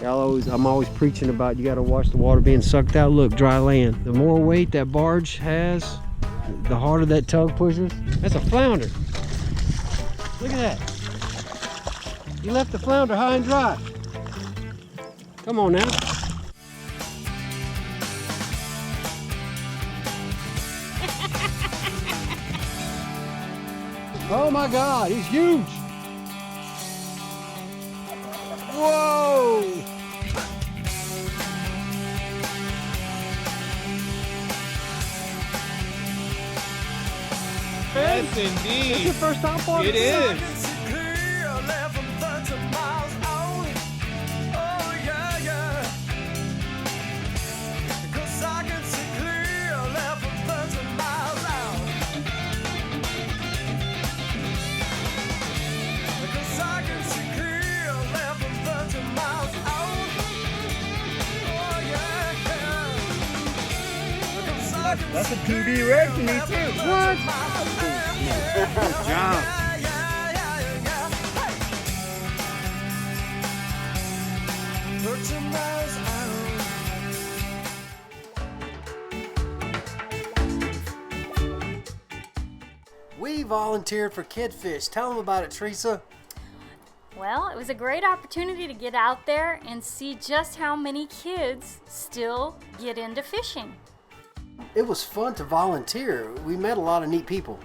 I'm always preaching about you got to watch the water being sucked out. Look, dry land. The more weight that barge has, the harder that tug pushes. That's a flounder. Look at that. You left the flounder high and dry. Come on now. Oh my God, he's huge. Whoa. Yes, indeed. It's your first time for it? It is. That's a PB red to me too. What? Good job. We volunteered for Kidfish. Tell them about it, Teresa. Well, it was a great opportunity to get out there and see just how many kids still get into fishing. It was fun to volunteer. We met a lot of neat people.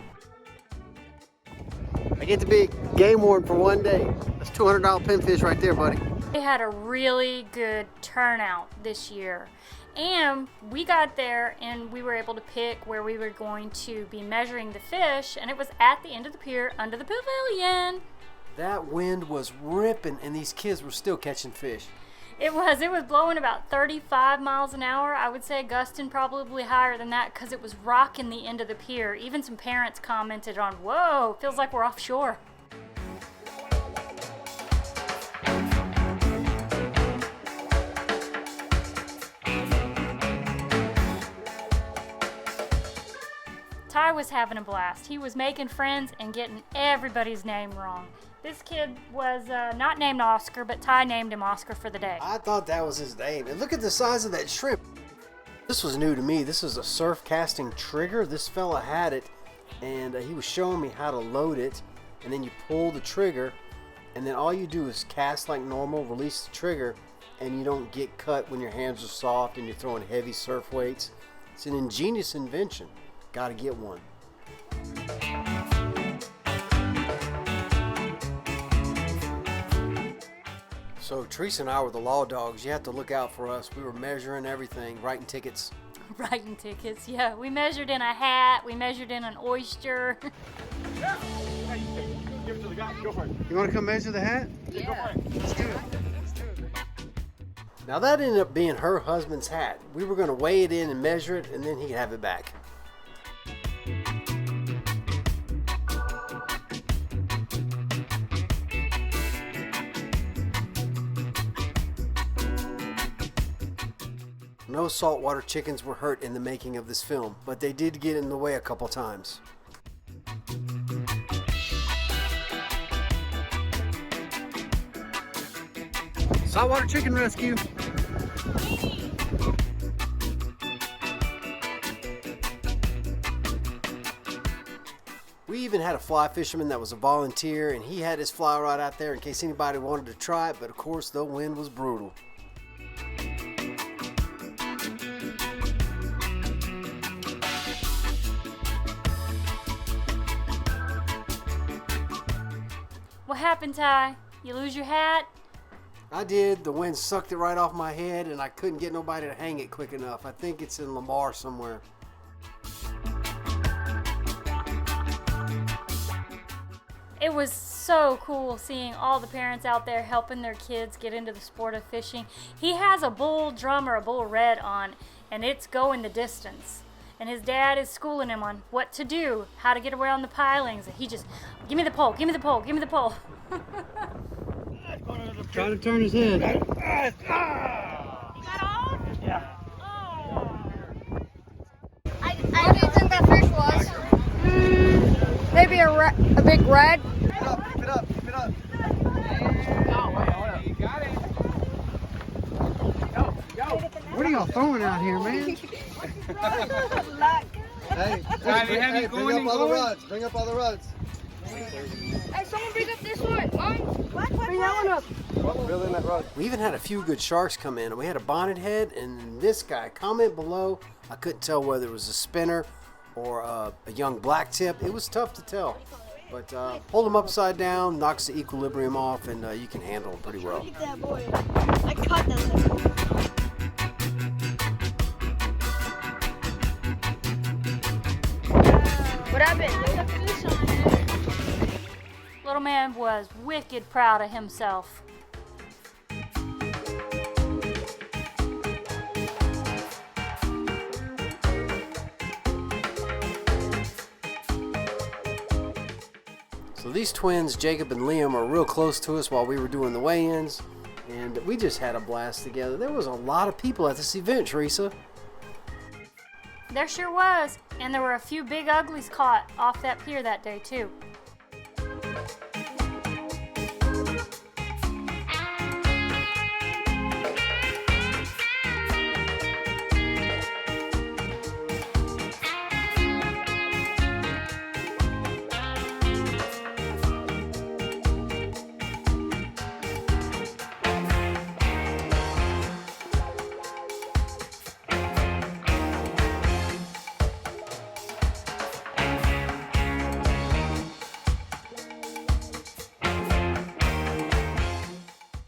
I get to be game warden for one day. That's $200 pinfish right there, buddy. They had a really good turnout this year. And we got there and we were able to pick where we were going to be measuring the fish, and it was at the end of the pier under the pavilion. That wind was ripping and these kids were still catching fish. It was blowing about 35 miles an hour. I would say gusting probably higher than that because it was rocking the end of the pier. Even some parents commented on, whoa, feels like we're offshore. Ty was having a blast. He was making friends and getting everybody's name wrong. This kid was not named Oscar, but Ty named him Oscar for the day. I thought that was his name. And look at the size of that shrimp. This was new to me. This is a surf casting trigger. This fella had it, and he was showing me how to load it. And then you pull the trigger, and then all you do is cast like normal, release the trigger, and you don't get cut when your hands are soft and you're throwing heavy surf weights. It's an ingenious invention. Gotta get one. So Teresa and I were the law dogs. You have to look out for us. We were measuring everything, writing tickets. Writing tickets, yeah. We measured in a hat. We measured in an oyster. Yeah. Hey, give it to the guy. Go for it. You want to come measure the hat? Yeah. Go for it. Let's do it. Now that ended up being her husband's hat. We were going to weigh it in and measure it, and then he'd have it back. No saltwater chickens were hurt in the making of this film, but they did get in the way a couple times. Saltwater chicken rescue. We even had a fly fisherman that was a volunteer, and he had his fly rod out there in case anybody wanted to try it, but of course the wind was brutal. What happened, Ty? You lose your hat? I did. The wind sucked it right off my head, and I couldn't get nobody to hang it quick enough. I think it's in Lamar somewhere. It was so cool seeing all the parents out there helping their kids get into the sport of fishing. He has a bull drum or a bull red on, and it's going the distance. And his dad is schooling him on what to do, how to get around the pilings. And he just, give me the pole, give me the pole, give me the pole. Try to turn his head. Got off? Yeah. I do think that fish was. Maybe a big red. Keep it up, keep it up, keep it up. Oh, wait, hold up. You got it. y'all throwing out here, man? Hey, bring up all the rods. Bring up all the rods. Hey, someone bring up this one. Bring that one up. Really that rod. We even had a few good sharks come in. We had a bonnet head and this guy. Comment below. I couldn't tell whether it was a spinner or a young black tip. It was tough to tell. But hold them upside down, knocks the equilibrium off, and you can handle them pretty well. That boy. I caught that little. What happened? Little man was wicked proud of himself. So these twins, Jacob and Liam, are real close to us while we were doing the weigh-ins, and we just had a blast together. There was a lot of people at this event, Teresa. There sure was, and there were a few big uglies caught off that pier that day too.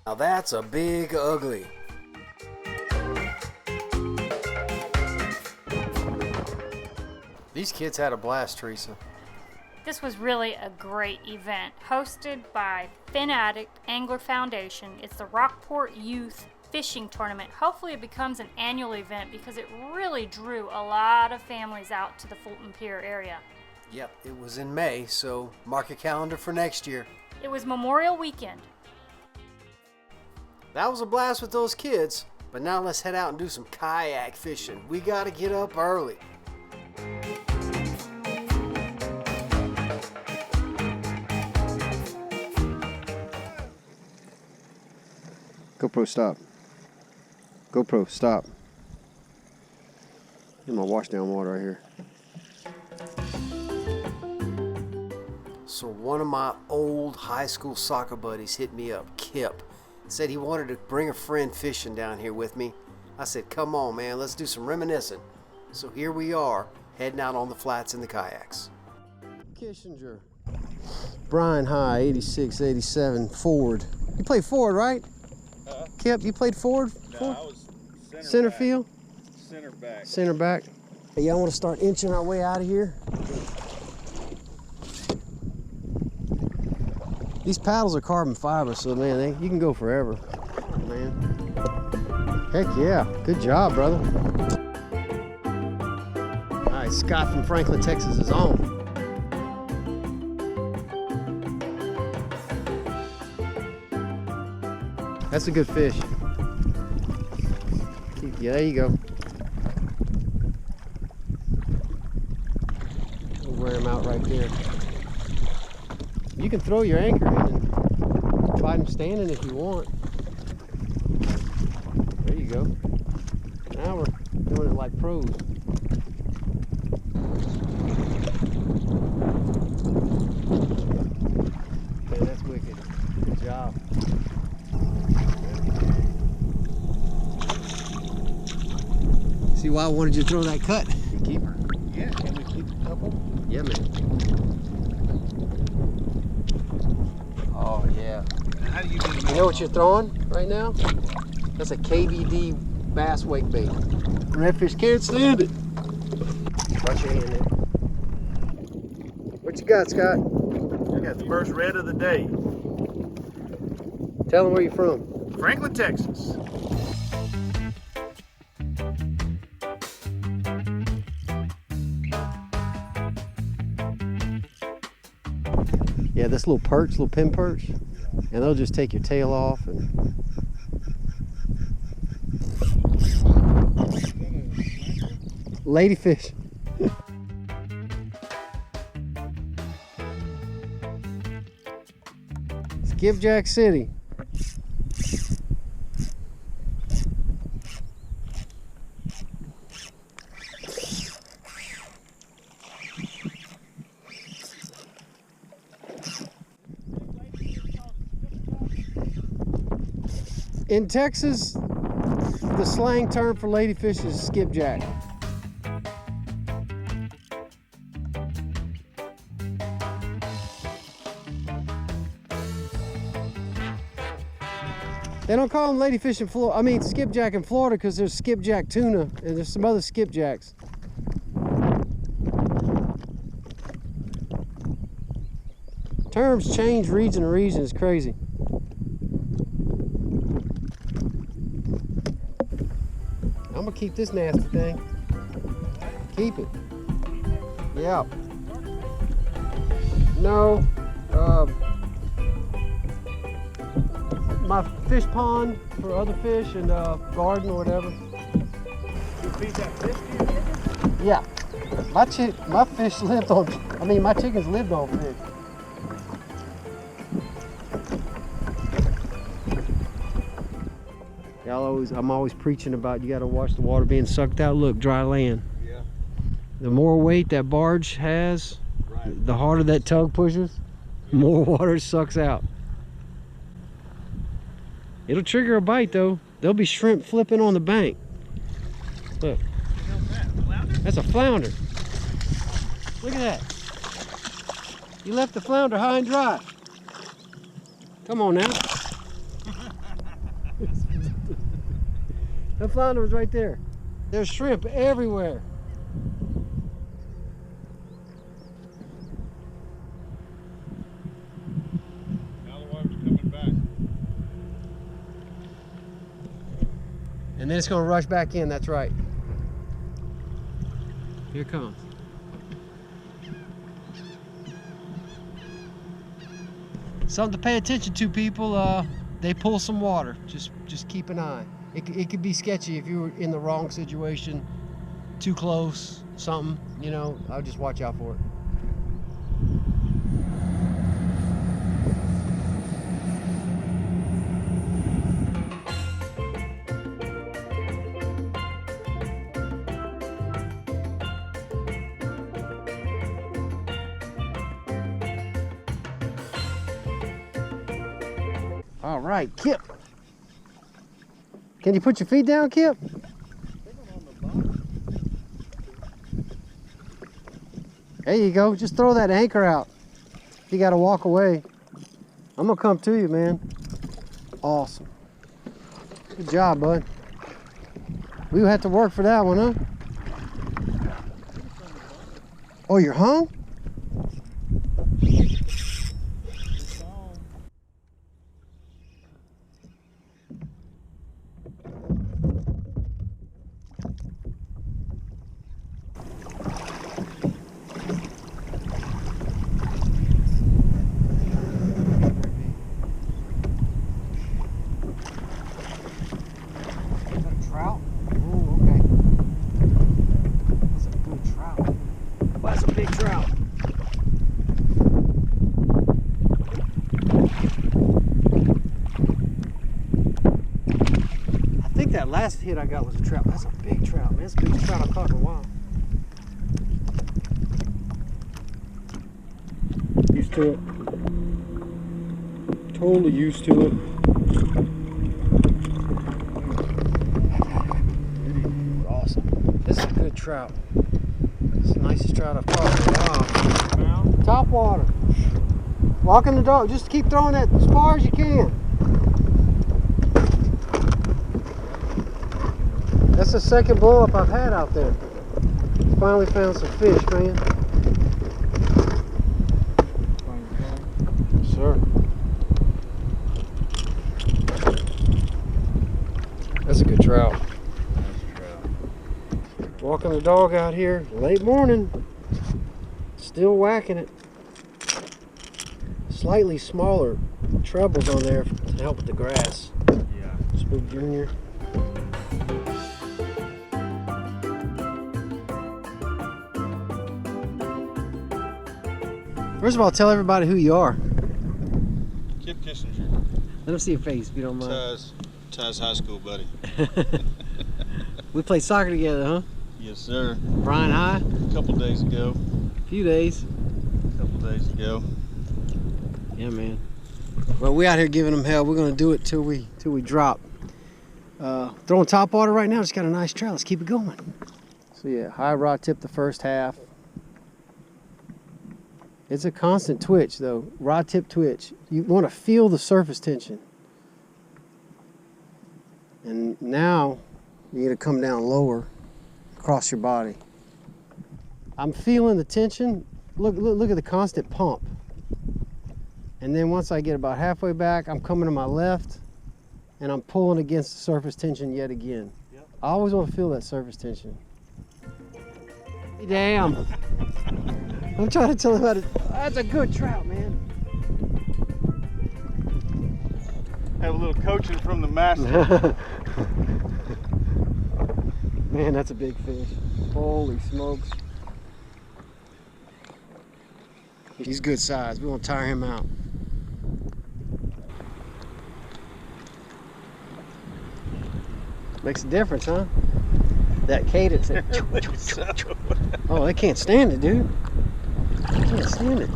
Now that's a big ugly. These kids had a blast, Teresa. This was really a great event, hosted by Fin Addict Angler Foundation. It's the Rockport Youth Fishing Tournament. Hopefully it becomes an annual event because it really drew a lot of families out to the Fulton Pier area. Yep, it was in May, so mark your calendar for next year. It was Memorial Weekend. That was a blast with those kids, but now let's head out and do some kayak fishing. We gotta get up early. GoPro, stop. GoPro, stop. Get my wash down water right here. So one of my old high school soccer buddies hit me up, Kip. Said he wanted to bring a friend fishing down here with me. I said, come on, man, let's do some reminiscing. So here we are, heading out on the flats in the kayaks. Kissinger. Brian High, 86, 87, forward. You played forward, right? Kip, you played forward? No, I was Center field? Center back. Center back. Hey, y'all want to start inching our way out of here? These paddles are carbon fiber, so man, you can go forever. Oh, man. Heck yeah, good job, brother. All right, Scott from Franklin, Texas is on. That's a good fish. Yeah, there you go. We'll wear him out right there. You can throw your anchor in and try him standing if you want. There you go. Now we're doing it like pros. Man, that's wicked. Good job. See why I wanted you to throw that cut? You keep her. Yeah, can we keep a couple? Yeah, man. Oh, yeah. How do you do You know what you're throwing right now? That's a KBD bass wake bait. Redfish can't stand it. Watch your hand there. What you got, Scott? I got the first red of the day. Tell them where you're from. Franklin, Texas. Yeah, this little perch, little pin perch, and they'll just take your tail off and ladyfish. Skipjack City. In Texas, the slang term for ladyfish is skipjack. They don't call them ladyfish in Florida. I mean skipjack in Florida because there's skipjack tuna and there's some other skipjacks. Terms change region to region. It's crazy. I'm gonna keep this nasty thing. Keep it. Yeah. No. My fish pond for other fish and garden or whatever. You feed that fish to your chicken? Yeah. My fish lived on, my chickens lived on fish. I'm always preaching about you gotta watch the water being sucked out. Look, dry land. Yeah. The more weight that barge has, Right. the harder that tug pushes, the more water it sucks out. It'll trigger a bite though. There'll be shrimp flipping on the bank. Look. That's a flounder. Look at that. You left the flounder high and dry. Come on now. That flounder was right there. There's shrimp everywhere. Now the water's coming back. And then it's gonna rush back in, that's right. Here it comes. Something to pay attention to, people. They pull some water. Just keep an eye. It could be sketchy if you were in the wrong situation, too close, something, you know. I'll just watch out for it. All right, Kip. Can you put your feet down, Kip? There you go. Just throw that anchor out. You got to walk away. I'm going to come to you, man. Awesome. Good job, bud. We have to work for that one, huh? Oh, you're hung? That last hit I got was a trout. That's a big trout, man. That's the biggest trout I've caught in a while. Used to it. Totally used to it. Awesome. This is a good trout. It's the nicest trout I've caught in a while. Top water. Walking the dog. Just keep throwing that as far as you can. That's the second blow up I've had out there. Finally found some fish, man. Yes, sir. That's a good trout. Walking the dog out here, late morning. Still whacking it. Slightly smaller trebles on there to help with the grass. Yeah. Spook Junior. First of all, tell everybody who you are. Kip Kissinger. Let them see your face if you don't mind. Taz high school buddy. We played soccer together, huh? Yes, sir. Bryan High? A couple days ago. A few days. A couple days ago. Yeah, man. Well, we out here giving them hell. We're gonna do it till we drop. Throwing top water right now. Just got a nice trout. Let's keep it going. So yeah, high rod tip the first half. It's a constant twitch though. Rod tip twitch. You want to feel the surface tension. And now you need to come down lower across your body. I'm feeling the tension. Look at the constant pump. And then once I get about halfway back, I'm coming to my left and I'm pulling against the surface tension yet again. Yep. I always want to feel that surface tension. Damn. I'm trying to tell him how to. That's a good trout, man. Have a little coaching from the master. Man, that's a big fish. Holy smokes. He's good size. We won't tire him out. Makes a difference, huh? That cadence. Oh, they can't stand it, dude. They can't stand it.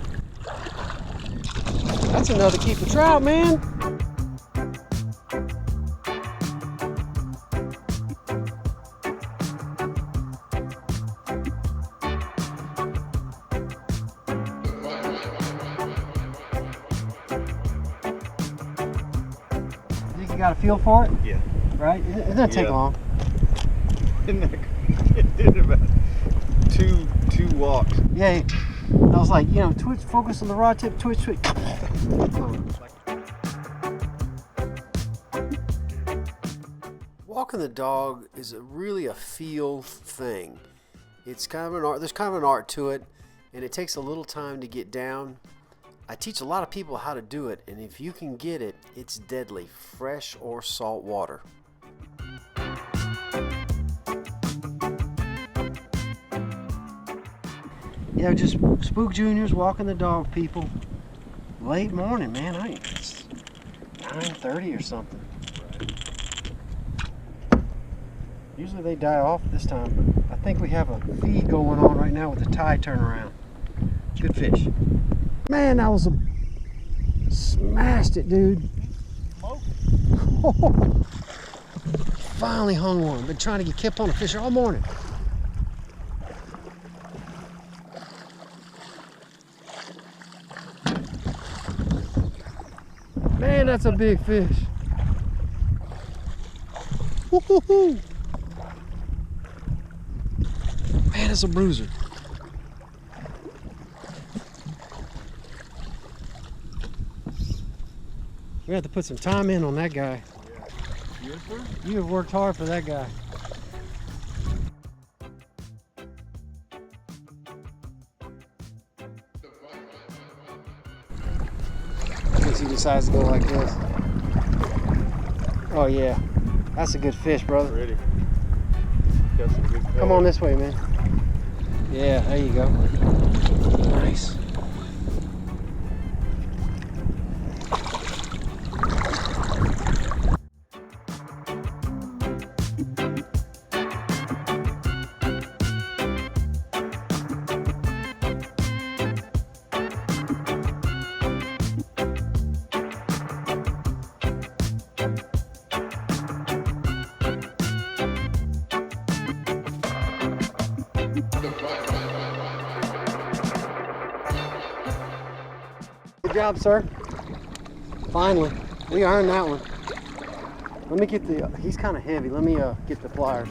That's enough to keep a trout, man. Think you got a feel for it? Yeah. Right? It doesn't take long. It did about two walks. Yeah. I was like, you know, twitch, focus on the rod tip, twitch, twitch. Walking the dog is really a feel thing. It's kind of an art. There's kind of an art to it, and it takes a little time to get down. I teach a lot of people how to do it, and if you can get it, it's deadly, fresh or salt water. Yeah, just Spook Juniors walking the dog, people. Late morning, man. It's 9:30 or something. Usually they die off this time, but I think we have a feed going on right now with the tide turnaround. Good fish. Man, that was a... Smashed it, dude. Finally hung one. Been trying to get Kip on a fish all morning. Man, that's a big fish. Woo-hoo-hoo. Man, that's a bruiser. We have to put some time in on that guy. Yeah. You have worked hard for that guy. Once he decides to go like this. Oh yeah, that's a good fish, brother. Ready. Got some good Come on this way, man. Yeah, there you go. Nice. Good job, sir. Finally, we earned that one. Let me get the, he's kind of heavy. Let me get the pliers.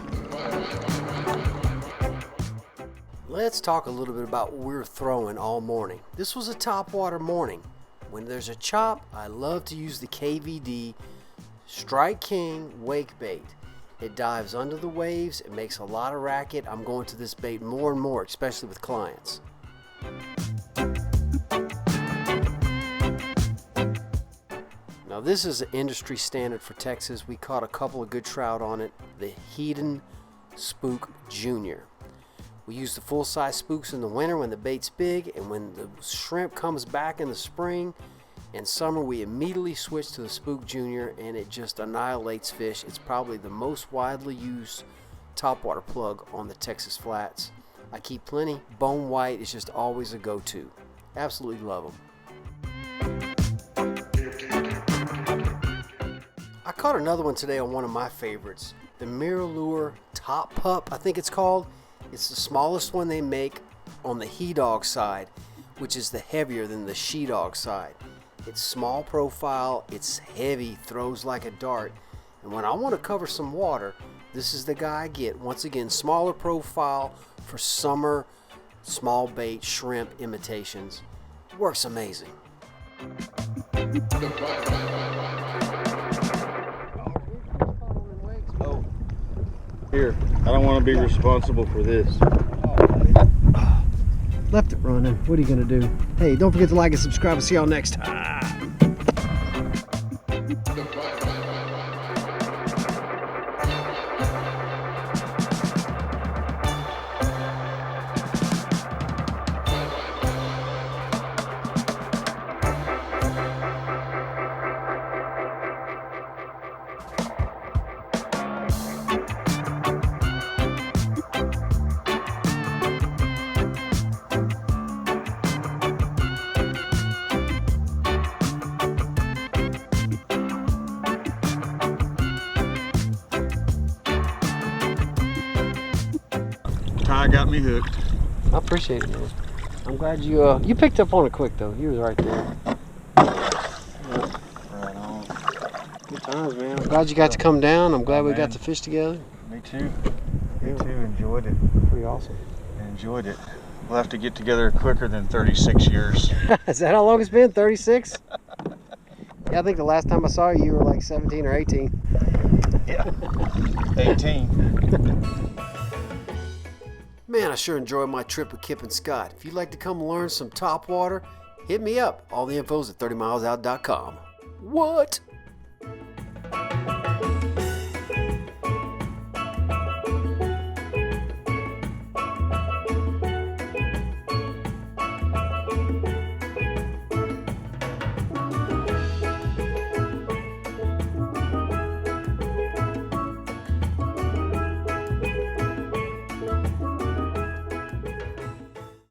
Let's talk a little bit about what we're throwing all morning. This was a topwater morning. When there's a chop, I love to use the KVD Strike King wake bait. It dives under the waves. It makes a lot of racket. I'm going to this bait more and more, especially with clients. Now this is an industry standard for Texas. We caught a couple of good trout on it. The Hedon Spook Junior. We use the full-size spooks in the winter when the bait's big, and when the shrimp comes back in the spring and summer, we immediately switch to the Spook Junior, and it just annihilates fish. It's probably the most widely used topwater plug on the Texas flats. I keep plenty. Bone white is just always a go-to. Absolutely love them. caught another one today on one of my favorites, the Mirror Top Pup, I think it's called. It's the smallest one they make on the he dog side, which is the heavier than the she dog side. It's small profile, it's heavy, throws like a dart, and when I want to cover some water, this is the guy I get. Once again, smaller profile for summer small bait shrimp imitations. It works amazing. Oh, here, I don't want to be responsible for this. Left it running. What are you gonna do? Hey, don't forget to like and subscribe. See y'all next time. Ty got me hooked. I appreciate it, man. I'm glad you picked up on it quick though. You was right there. Right on. Good times, man. I'm glad you got to come down. I'm glad we got to fish together. Me too. Yeah. Me too. Enjoyed it. Pretty awesome. Enjoyed it. We'll have to get together quicker than 36 years. Is that how long it's been? 36? Yeah, I think the last time I saw you, you were like 17 or 18. Yeah. 18. Man, I sure enjoyed my trip with Kip and Scott. If you'd like to come learn some top water, hit me up. All the info's at 30milesout.com. What?